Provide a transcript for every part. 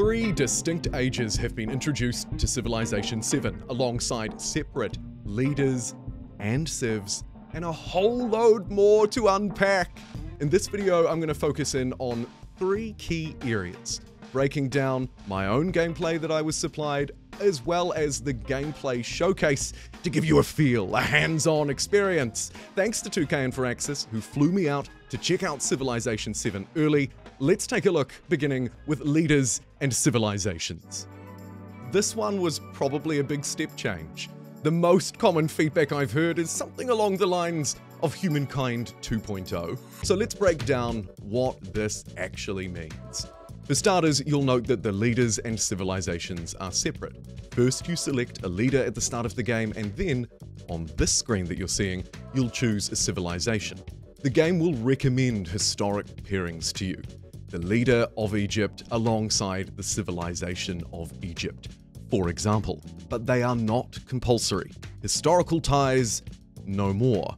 Three distinct ages have been introduced to Civilization 7 alongside separate leaders and civs and a whole load more to unpack. In this video, I'm going to focus in on three key areas, breaking down my own gameplay that I was supplied, as well as the gameplay showcase to give you a feel, a hands-on experience. Thanks to 2K and Firaxis, who flew me out to check out Civilization 7 early. Let's take a look, beginning with leaders and civilizations. This one was probably a big step change. The most common feedback I've heard is something along the lines of Humankind 2.0. So let's break down what this actually means. For starters, you'll note that the leaders and civilizations are separate. First, you select a leader at the start of the game, and then, on this screen that you're seeing, you'll choose a civilization. The game will recommend historic pairings to you. The leader of Egypt alongside the civilization of Egypt, for example. But they are not compulsory. Historical ties, no more.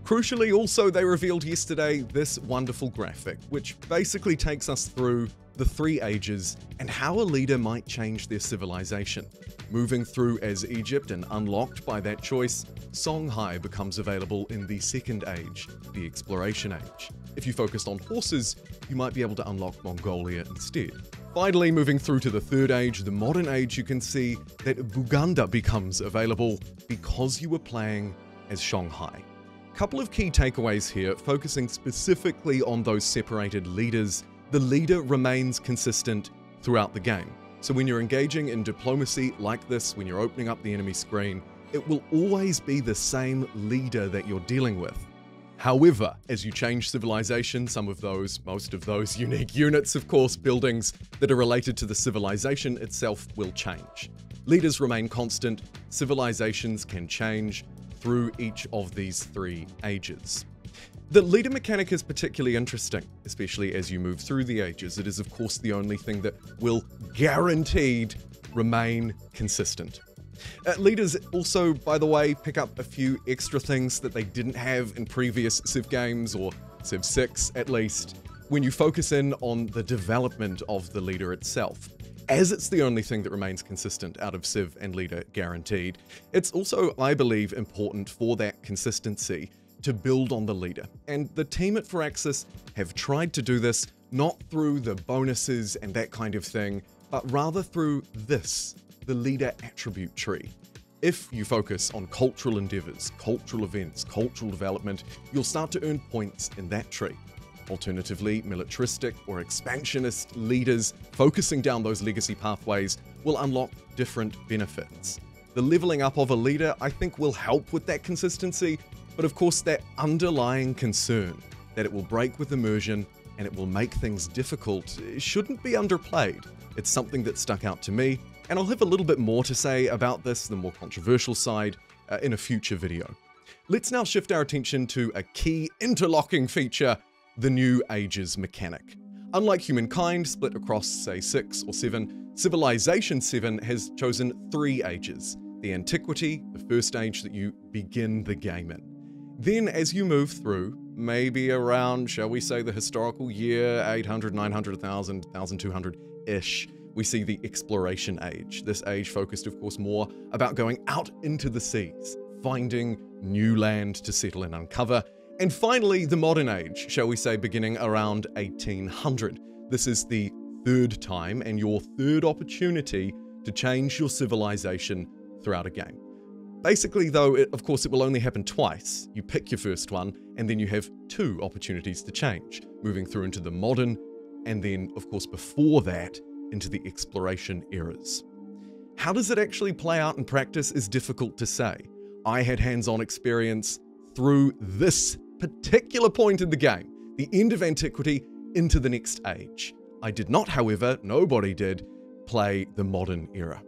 Crucially, also, they revealed yesterday this wonderful graphic, which basically takes us through the three ages and how a leader might change their civilization. Moving through as Egypt and unlocked by that choice, Songhai becomes available in the second age, the exploration age. If you focused on horses, you might be able to unlock Mongolia instead. Finally, moving through to the third age, the modern age, you can see that Buganda becomes available because you were playing as Songhai. Couple of key takeaways here, focusing specifically on those separated leaders. The leader remains consistent throughout the game. So when you're engaging in diplomacy like this, when you're opening up the enemy screen, it will always be the same leader that you're dealing with. However, as you change civilization, most of those unique units, of course, buildings that are related to the civilization itself will change. Leaders remain constant, civilizations can change through each of these three ages. The leader mechanic is particularly interesting, especially as you move through the ages. It is, of course, the only thing that will guaranteed remain consistent. Leaders also, by the way, pick up a few extra things that they didn't have in previous Civ games, or Civ 6 at least, when you focus in on the development of the leader itself. As it's the only thing that remains consistent out of Civ and leader guaranteed, it's also, I believe, important for that consistency to build on the leader. And the team at Firaxis have tried to do this not through the bonuses and that kind of thing, but rather through this, the leader attribute tree. If you focus on cultural endeavors, cultural events, cultural development, you'll start to earn points in that tree. Alternatively, militaristic or expansionist leaders focusing down those legacy pathways will unlock different benefits. The leveling up of a leader, I think, will help with that consistency, but of course that underlying concern that it will break with immersion and it will make things difficult shouldn't be underplayed. It's something that stuck out to me, and I'll have a little bit more to say about this, the more controversial side, in a future video. Let's now shift our attention to a key interlocking feature, the new ages mechanic. Unlike Humankind, split across, say, 6 or 7, Civilization 7 has chosen 3 ages. The antiquity, the first age that you begin the game in. Then as you move through, maybe around, shall we say, the historical year, 800, 900, 1000, 1200-ish, we see the exploration age. This age focused, of course, more about going out into the seas, finding new land to settle and uncover. And finally, the modern age, shall we say, beginning around 1800. This is the third time and your third opportunity to change your civilization throughout a game. Basically, though, of course, it will only happen twice. You pick your first one, and then you have 2 opportunities to change, moving through into the modern, and then, of course, before that, into the exploration eras. How does it actually play out in practice is difficult to say. I had hands-on experience through this particular point in the game, the end of antiquity into the next age. I did not, however, nobody did, play the modern era.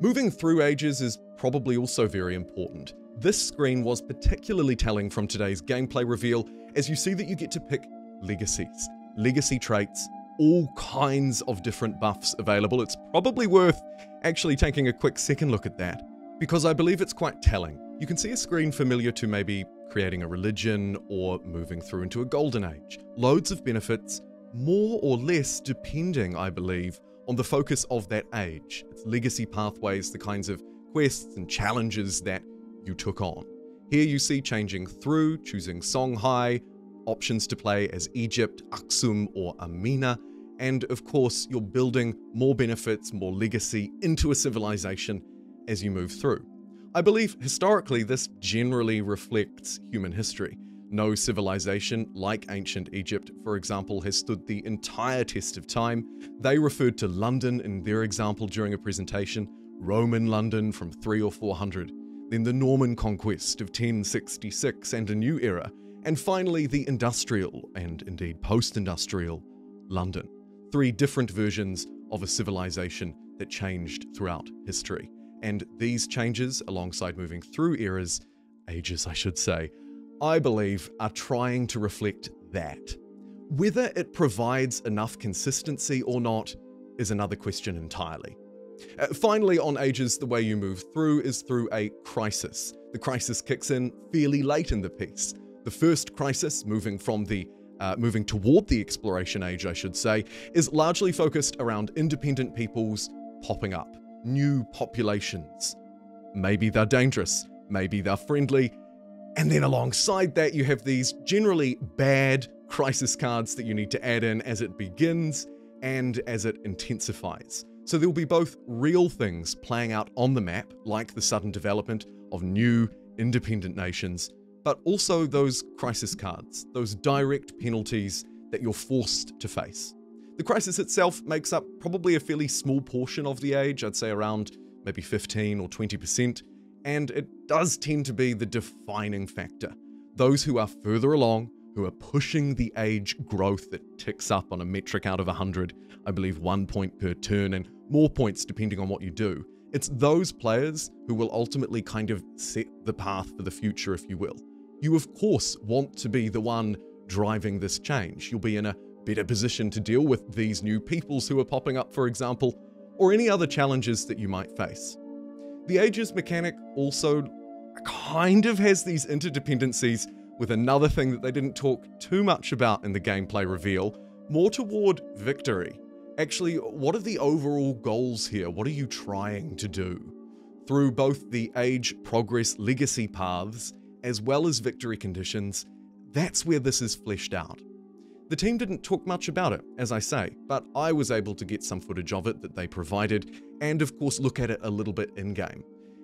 Moving through ages is probably also very important. This screen was particularly telling from today's gameplay reveal, as you see that you get to pick legacies, legacy traits, all kinds of different buffs available. It's probably worth actually taking a quick second look at that, because I believe it's quite telling. You can see a screen familiar to maybe creating a religion or moving through into a golden age. Loads of benefits, more or less depending, I believe, on the focus of that age, its legacy pathways, the kinds of quests and challenges that you took on. Here you see changing through, choosing Songhai, options to play as Egypt, Aksum, or Amina, and of course you're building more benefits, more legacy into a civilization as you move through. I believe historically this generally reflects human history. No civilization, like ancient Egypt, for example, has stood the entire test of time. They referred to London in their example during a presentation, Roman London from 300 or 400, then the Norman conquest of 1066 and a new era, and finally the industrial, and indeed post-industrial, London. 3 different versions of a civilization that changed throughout history. And these changes, alongside moving through ages I should say, I believe are trying to reflect that. Whether it provides enough consistency or not is another question entirely. Finally, on ages, the way you move through is through a crisis. The crisis kicks in fairly late in the piece. The first crisis, moving toward the exploration age, I should say, is largely focused around independent peoples popping up, new populations. Maybe they're dangerous, maybe they're friendly, and then alongside that you have these generally bad crisis cards that you need to add in as it begins and as it intensifies. So there'll be both real things playing out on the map, like the sudden development of new independent nations, but also those crisis cards, those direct penalties that you're forced to face. The crisis itself makes up probably a fairly small portion of the age, I'd say around maybe 15 or 20%, and it does tend to be the defining factor. Those who are further along, who are pushing the age growth that ticks up on a metric out of 100, I believe 1 point per turn and more points depending on what you do. It's those players who will ultimately kind of set the path for the future, if you will. You of course want to be the one driving this change. You'll be in a better position to deal with these new peoples who are popping up, for example, or any other challenges that you might face. The ages mechanic also kind of has these interdependencies with another thing that they didn't talk too much about in the gameplay reveal, more toward victory. Actually, what are the overall goals here? What are you trying to do? Through both the age, progress, legacy paths, as well as victory conditions, that's where this is fleshed out. The team didn't talk much about it, as I say, but I was able to get some footage of it that they provided, and of course look at it a little bit in-game.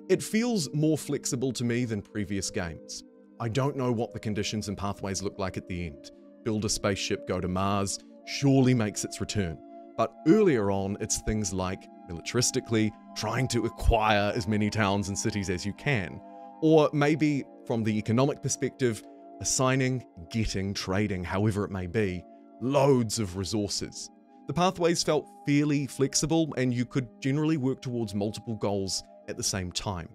It feels more flexible to me than previous games. I don't know what the conditions and pathways look like at the end. Build a spaceship, go to Mars, surely makes its return. But earlier on, it's things like, militaristically, trying to acquire as many towns and cities as you can. Or maybe, from the economic perspective, assigning, getting, trading, however it may be, loads of resources. The pathways felt fairly flexible and you could generally work towards multiple goals at the same time.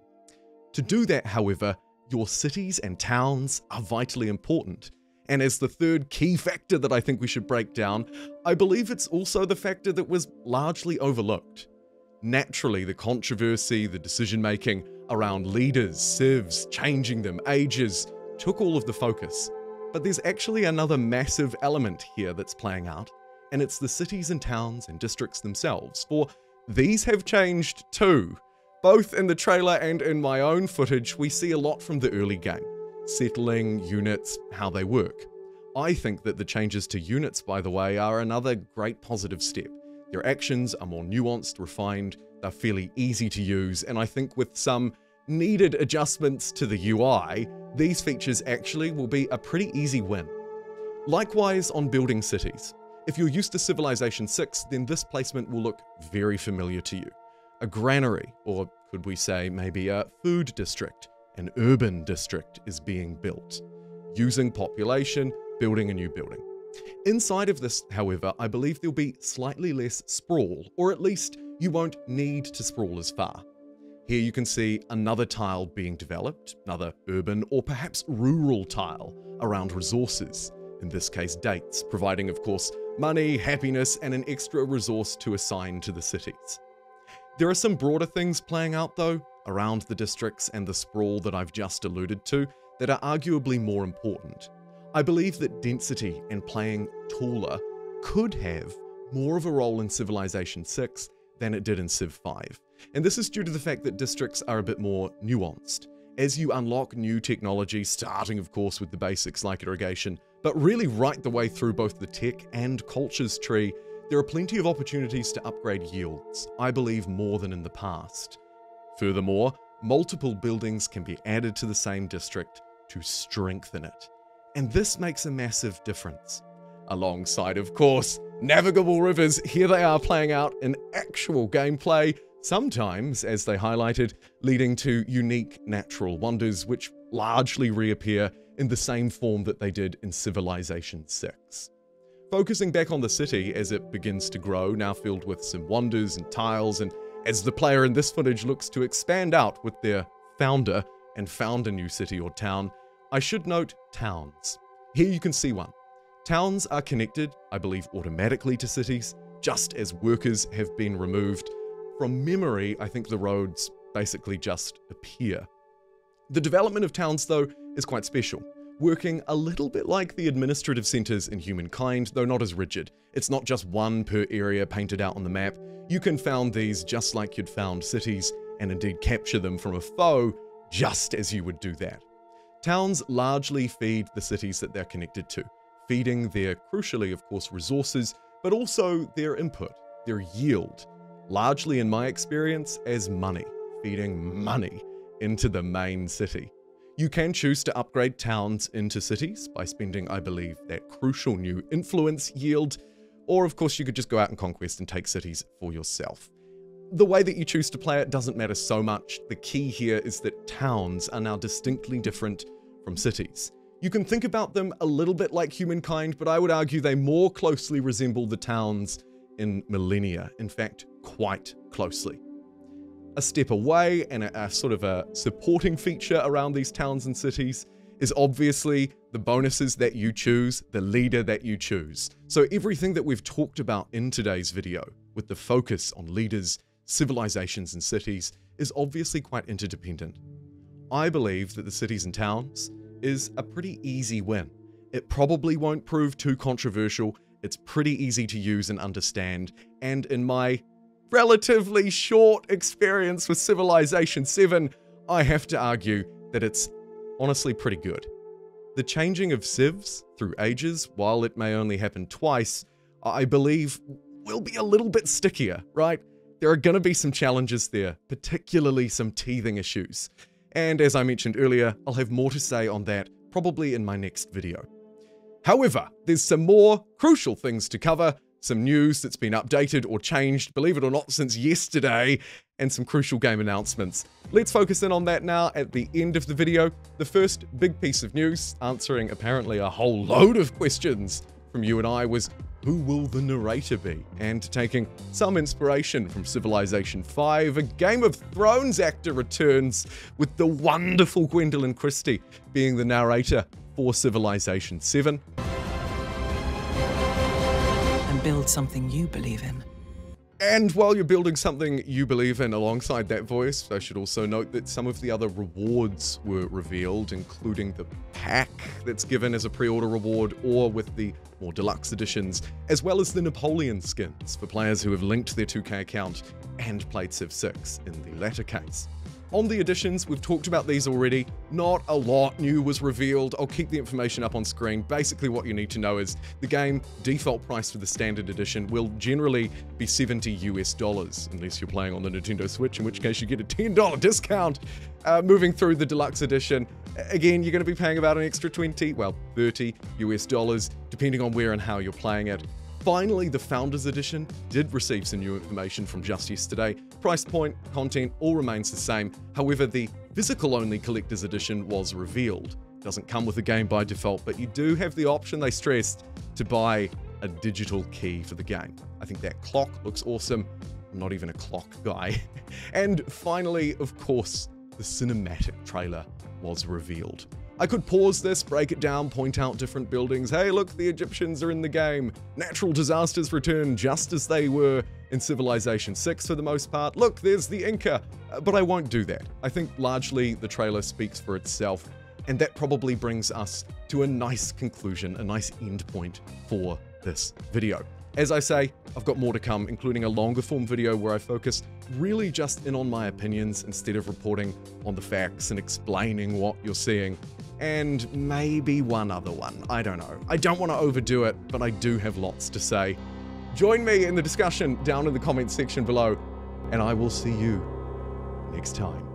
To do that, however, your cities and towns are vitally important. And as the third key factor that I think we should break down, I believe it's also the factor that was largely overlooked. Naturally, the controversy, the decision-making around leaders, CIVs, changing them, ages, took all of the focus. But there's actually another massive element here that's playing out, and it's the cities and towns and districts themselves, for these have changed too. Both in the trailer and in my own footage, we see a lot from the early game. Settling, units, how they work. I think that the changes to units, by the way, are another great positive step. Their actions are more nuanced, refined, they're fairly easy to use, and I think with some needed adjustments to the UI, these features actually will be a pretty easy win. Likewise on building cities. If you're used to Civilization 6, then this placement will look very familiar to you. A granary, or could we say maybe a food district, an urban district is being built. Using population, building a new building. Inside of this, however, I believe there'll be slightly less sprawl, or at least you won't need to sprawl as far. Here you can see another tile being developed, another urban or perhaps rural tile around resources, in this case dates, providing of course money, happiness, and an extra resource to assign to the cities. There are some broader things playing out though, around the districts and the sprawl that I've just alluded to, that are arguably more important. I believe that density and playing taller could have more of a role in Civilization 6 than it did in Civ 5. And this is due to the fact that districts are a bit more nuanced. As you unlock new technology, starting of course with the basics like irrigation, but really right the way through both the tech and cultures tree, there are plenty of opportunities to upgrade yields, I believe more than in the past. Furthermore, multiple buildings can be added to the same district to strengthen it. And this makes a massive difference. Alongside, of course, navigable rivers, here they are playing out in actual gameplay, sometimes, as they highlighted, leading to unique natural wonders which largely reappear in the same form that they did in Civilization 6. Focusing back on the city as it begins to grow, now filled with some wonders and tiles, and as the player in this footage looks to expand out with their founder and found a new city or town, I should note towns. Here you can see one. Towns are connected, I believe, automatically to cities, just as workers have been removed. From memory, I think the roads basically just appear. The development of towns, though, is quite special, working a little bit like the administrative centers in Humankind, though not as rigid. It's not just one per area painted out on the map. You can found these just like you'd found cities, and indeed capture them from a foe, just as you would do that. Towns largely feed the cities that they're connected to, feeding their, crucially of course, resources, but also their input, their yield, largely in my experience as money, feeding money into the main city. You can choose to upgrade towns into cities by spending, I believe, that crucial new influence yield, or of course you could just go out and conquest and take cities for yourself. The way that you choose to play it doesn't matter so much. The key here is that towns are now distinctly different from cities. You can think about them a little bit like Humankind, but I would argue they more closely resemble the towns in Millennia, in fact, quite closely. A step away and a sort of a supporting feature around these towns and cities is obviously the bonuses that you choose, the leader that you choose. So everything that we've talked about in today's video, with the focus on leaders, civilizations, and cities, is obviously quite interdependent. I believe that the cities and towns is a pretty easy win. It probably won't prove too controversial. It's pretty easy to use and understand, and in my relatively short experience with Civilization 7, I have to argue that it's honestly pretty good. The changing of CIVs through ages, while it may only happen twice, I believe will be a little bit stickier, right? There are going to be some challenges there, particularly some teething issues. And as I mentioned earlier, I'll have more to say on that probably in my next video. However, there's some more crucial things to cover, some news that's been updated or changed, believe it or not, since yesterday, and some crucial game announcements. Let's focus in on that now at the end of the video. The first big piece of news, answering apparently a whole load of questions from you and I, was who will the narrator be? And taking some inspiration from Civilization 5, a Game of Thrones actor returns with the wonderful Gwendoline Christie being the narrator for Civilization 7. And build something you believe in. And while you're building something you believe in alongside that voice, I should also note that some of the other rewards were revealed, including the pack that's given as a pre-order reward or with the more deluxe editions, as well as the Napoleon skins for players who have linked their 2K account and played Civ 6 in the latter case. On the editions, we've talked about these already. Not a lot new was revealed. I'll keep the information up on screen. Basically what you need to know is the game default price for the standard edition will generally be $70 US, unless you're playing on the Nintendo Switch, in which case you get a $10 discount. Moving through the deluxe edition, again, you're going to be paying about an extra $30 US, depending on where and how you're playing it. Finally, the Founders Edition did receive some new information from just yesterday. Price point, content, all remains the same. However, the physical-only Collector's Edition was revealed. Doesn't come with the game by default, but you do have the option, they stressed, to buy a digital key for the game. I think that clock looks awesome. I'm not even a clock guy. And finally, of course, the cinematic trailer was revealed. I could pause this, break it down, point out different buildings. Hey, look, the Egyptians are in the game. Natural disasters return just as they were in Civilization 6 for the most part. Look, there's the Inca. But I won't do that. I think largely the trailer speaks for itself, and that probably brings us to a nice conclusion, a nice end point for this video. As I say, I've got more to come, including a longer form video where I focus really just in on my opinions instead of reporting on the facts and explaining what you're seeing. And maybe one other one, I don't know. I don't want to overdo it, but I do have lots to say. Join me in the discussion down in the comments section below, and I will see you next time.